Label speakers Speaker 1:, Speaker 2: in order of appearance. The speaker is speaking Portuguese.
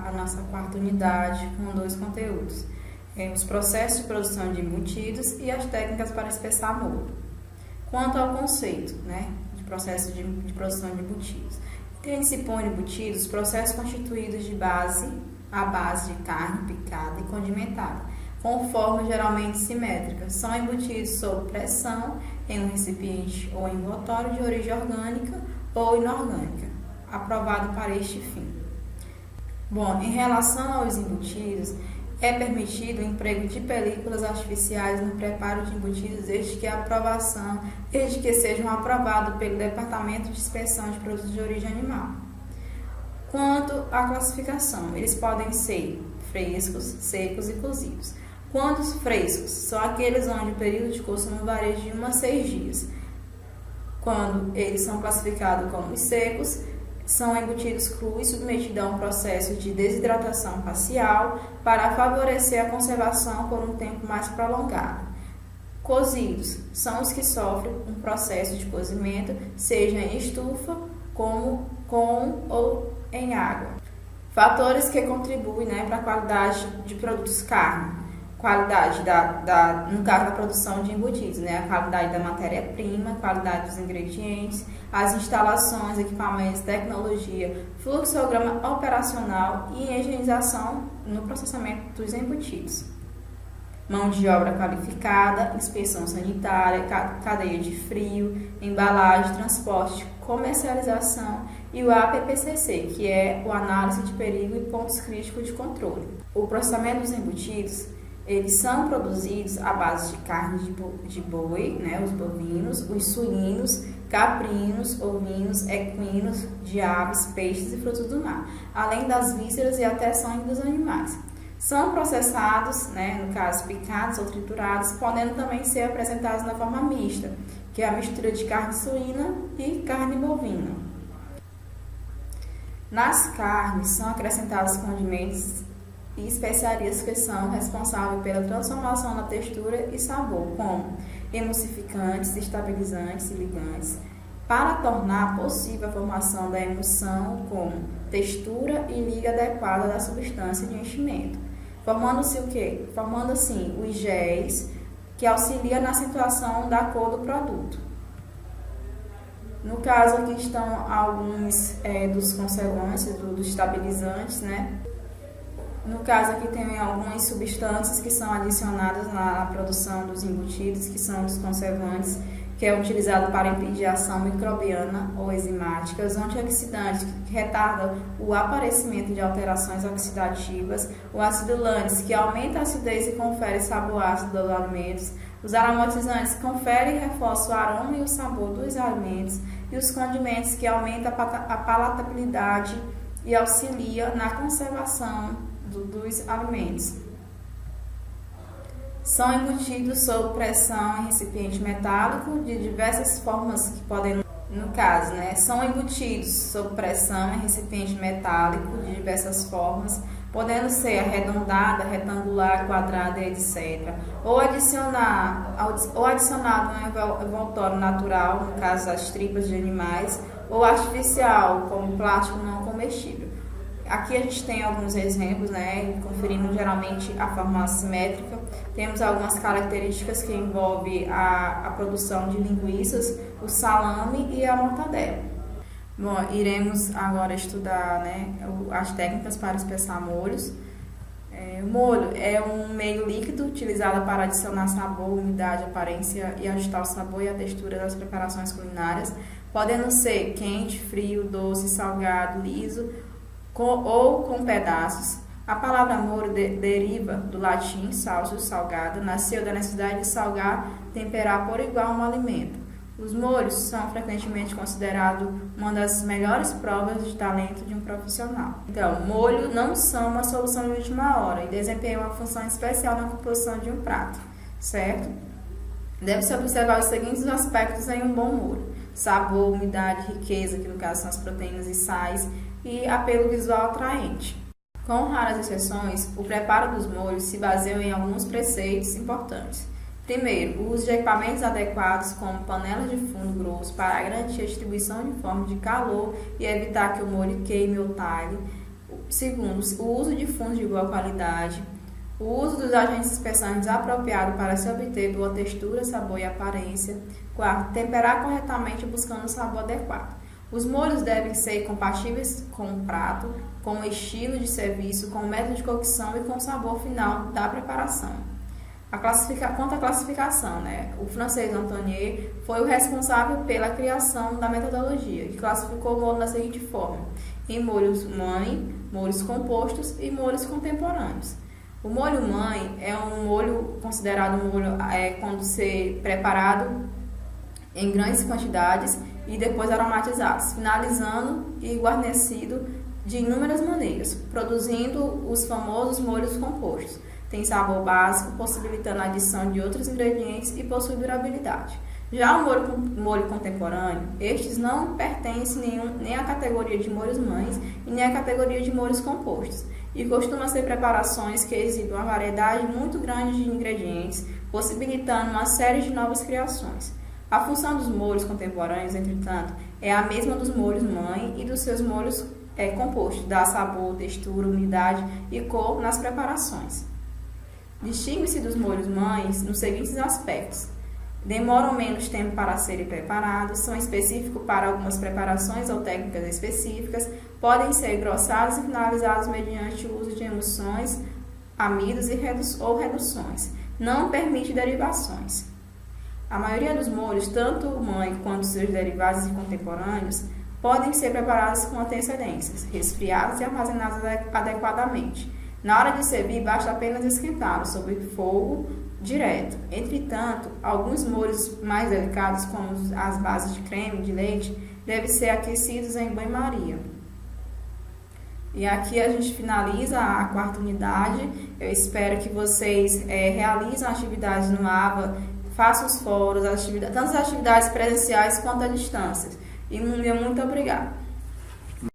Speaker 1: a nossa quarta unidade com 2 conteúdos. Os processos de produção de embutidos e as técnicas para espessar molho. Quanto ao conceito, de processo de produção de embutidos. Entende-se por embutidos processos constituídos à base de carne picada e condimentada, com forma geralmente simétrica. São embutidos sob pressão em um recipiente ou envoltório de origem orgânica ou inorgânica, aprovado para este fim. Bom, em relação aos embutidos, é permitido o emprego de películas artificiais no preparo de embutidos desde que sejam aprovados pelo Departamento de Inspeção de Produtos de Origem Animal. Quanto à classificação, eles podem ser frescos, secos e cozidos. Quando os frescos são aqueles onde o período de consumo varia de 1 a 6 dias. Quando eles são classificados como secos, são embutidos crus submetidos a um processo de desidratação parcial para favorecer a conservação por um tempo mais prolongado. Cozidos são os que sofrem um processo de cozimento, seja em estufa, com ou em água. Fatores que contribuem para a qualidade de produtos carne. Qualidade no caso da produção de embutidos, a qualidade da matéria-prima, qualidade dos ingredientes, as instalações, equipamentos, tecnologia, fluxograma operacional e higienização no processamento dos embutidos. Mão de obra qualificada, inspeção sanitária, cadeia de frio, embalagem, transporte, comercialização e o APPCC, que é o análise de perigo e pontos críticos de controle. O processamento dos embutidos, eles são produzidos à base de carne de boi, os bovinos, os suínos, caprinos, ovinos, equinos, de aves, peixes e frutos do mar, além das vísceras e até sangue dos animais. São processados, no caso picados ou triturados, podendo também ser apresentados na forma mista, que é a mistura de carne suína e carne bovina. Nas carnes são acrescentados condimentos e especiarias que são responsáveis pela transformação da textura e sabor, como emulsificantes, estabilizantes e ligantes, para tornar possível a formação da emulsão com textura e liga adequada da substância de enchimento, formando-se o quê? Formando assim os géis, que auxilia na acentuação da cor do produto. No caso aqui estão alguns dos conservantes, dos estabilizantes, No caso aqui tem algumas substâncias que são adicionadas na produção dos embutidos, que são os conservantes, que é utilizado para impedir a ação microbiana ou enzimática, os antioxidantes, que retardam o aparecimento de alterações oxidativas, os acidulantes, que aumentam a acidez e conferem sabor ácido aos alimentos, os aromatizantes, que conferem e reforçam o aroma e o sabor dos alimentos, e os condimentos, que aumentam a palatabilidade e auxiliam na conservação dos alimentos. São embutidos sob pressão em recipiente metálico de diversas formas que podem, no caso, são embutidos sob pressão em recipiente metálico de diversas formas, podendo ser arredondada, retangular, quadrada, etc. Ou adicionado um envoltório natural, no caso das tripas de animais, ou artificial, como plástico não comestível. Aqui a gente tem alguns exemplos, conferindo geralmente a forma assimétrica. Temos algumas características que envolvem a produção de linguiças, o salame e a mortadela. Bom, iremos agora estudar as técnicas para espessar molhos. O molho é um meio líquido utilizado para adicionar sabor, umidade, aparência e ajustar o sabor e a textura das preparações culinárias, podendo ser quente, frio, doce, salgado, liso, ou com pedaços. A palavra molho deriva do latim salsus, salgado, nasceu da necessidade de salgar, temperar por igual um alimento. Os molhos são frequentemente considerados uma das melhores provas de talento de um profissional. Então, molho não são uma solução de última hora e desempenham uma função especial na composição de um prato, certo? Deve-se observar os seguintes aspectos em um bom molho: sabor, umidade, riqueza, que no caso são as proteínas e sais, e apelo visual atraente. Com raras exceções, o preparo dos molhos se baseia em alguns preceitos importantes. Primeiro, o uso de equipamentos adequados, como panelas de fundo grosso, para garantir a distribuição uniforme de calor e evitar que o molho queime ou talhe. Segundo, o uso de fundos de boa qualidade. O uso dos agentes dispersantes apropriado para se obter boa textura, sabor e aparência. Quarto, temperar corretamente buscando o sabor adequado. Os molhos devem ser compatíveis com o prato, com o estilo de serviço, com o método de cocção e com o sabor final da preparação. Quanto à classificação, o francês Antonier foi o responsável pela criação da metodologia, que classificou o molho da seguinte forma: em molhos mãe, molhos compostos e molhos contemporâneos. O molho mãe é um molho considerado um molho quando ser preparado em grandes quantidades e depois aromatizados, finalizando e guarnecido de inúmeras maneiras, produzindo os famosos molhos compostos. Tem sabor básico, possibilitando a adição de outros ingredientes e possui durabilidade. Já o molho contemporâneo, estes não pertencem nem à categoria de molhos mães e nem à categoria de molhos compostos, e costumam ser preparações que exibem uma variedade muito grande de ingredientes, possibilitando uma série de novas criações. A função dos molhos contemporâneos, entretanto, é a mesma dos molhos mãe e dos seus molhos compostos, dar sabor, textura, umidade e cor nas preparações. Distingue-se dos molhos mães nos seguintes aspectos: demoram menos tempo para serem preparados, são específicos para algumas preparações ou técnicas específicas, podem ser engrossados e finalizados mediante o uso de emulsões, amidos ou reduções. Não permite derivações. A maioria dos molhos, tanto mãe quanto seus derivados e contemporâneos, podem ser preparados com antecedências, resfriados e armazenados adequadamente. Na hora de servir, basta apenas esquentá-los sob fogo direto. Entretanto, alguns molhos mais delicados, como as bases de creme de leite, devem ser aquecidos em banho-maria. E aqui a gente finaliza a quarta unidade. Eu espero que vocês realizem atividades no AVA, façam os fóruns, tanto as atividades presenciais quanto à distância. E muito obrigada.